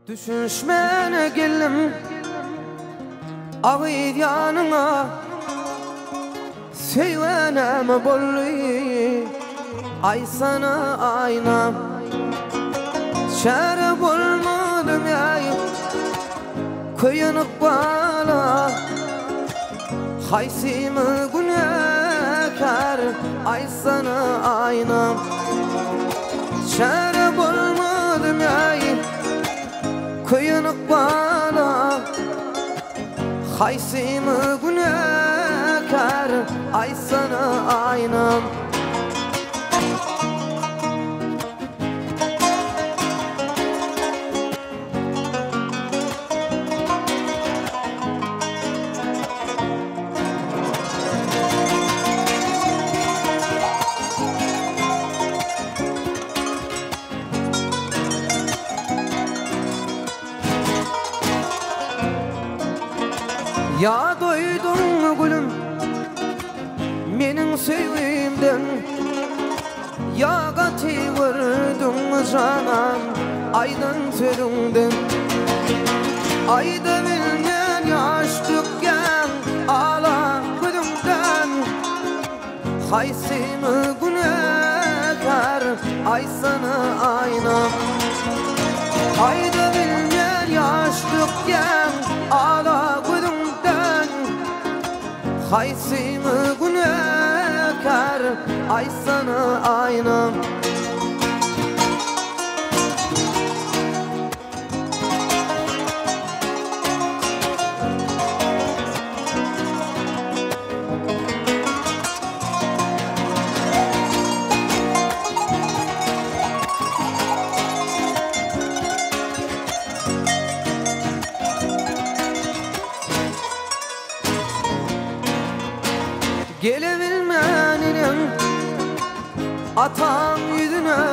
Düşünşmene geldim ağıydı yanına, sevene mi bolli ay sana ayna. Şere bulmadım ya kıyınıp bana, haysi mi günahkar ay sana ayna. Şere bulmadım ya kıyınıp bana, haysi mi günahkar ay sana aynam. Ya doydun mu gülüm menin sevimden, ya gati vurdun canan aydan töründen. Ayda bilmeyen yaş tükken ağla gülümden, haysi mi günahkar ay sana ayna. Ayda bilmeyen yaş tükken ağla gülümden, haysi mi günahkar ay sana aynam. Gelebilmenin atan yüzüne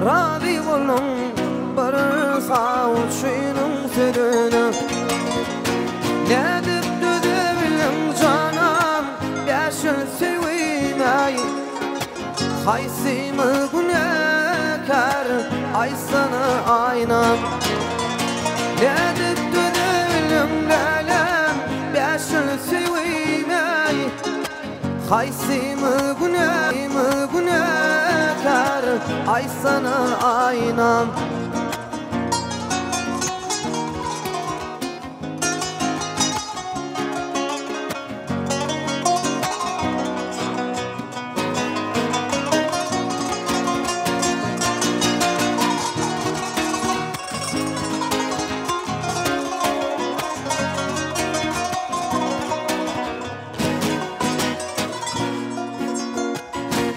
razı olun, bir sağ uçuyunun sürüne. Ne dip düzebilim canım yaşın sevmeyi, haysi mi günahkar ay sana aynam. Ne dip düzebilim lelem yaşın sevmeyi, haysi mi günahkar ay sana aynam.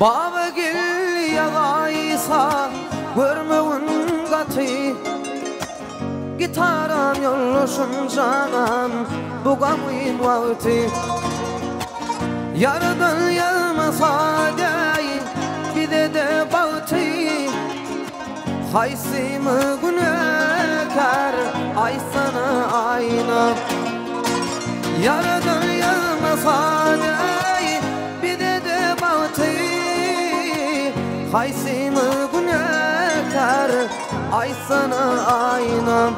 Baba gel yağaysa görmeğin katı, gitaram yollaşın canım bu gamın vakti. Yardan yağmasa değil bir de bahtı, haysi mi günahkar ay sana ayna. Yardan yağmasa değil bir de bahtı, haysi mi günahkar ay sana aynam.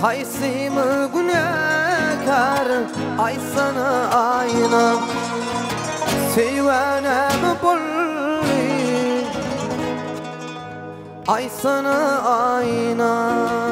Haysi mi günahkar ay sana aynam. Sevene mi bolli ay sana aynam.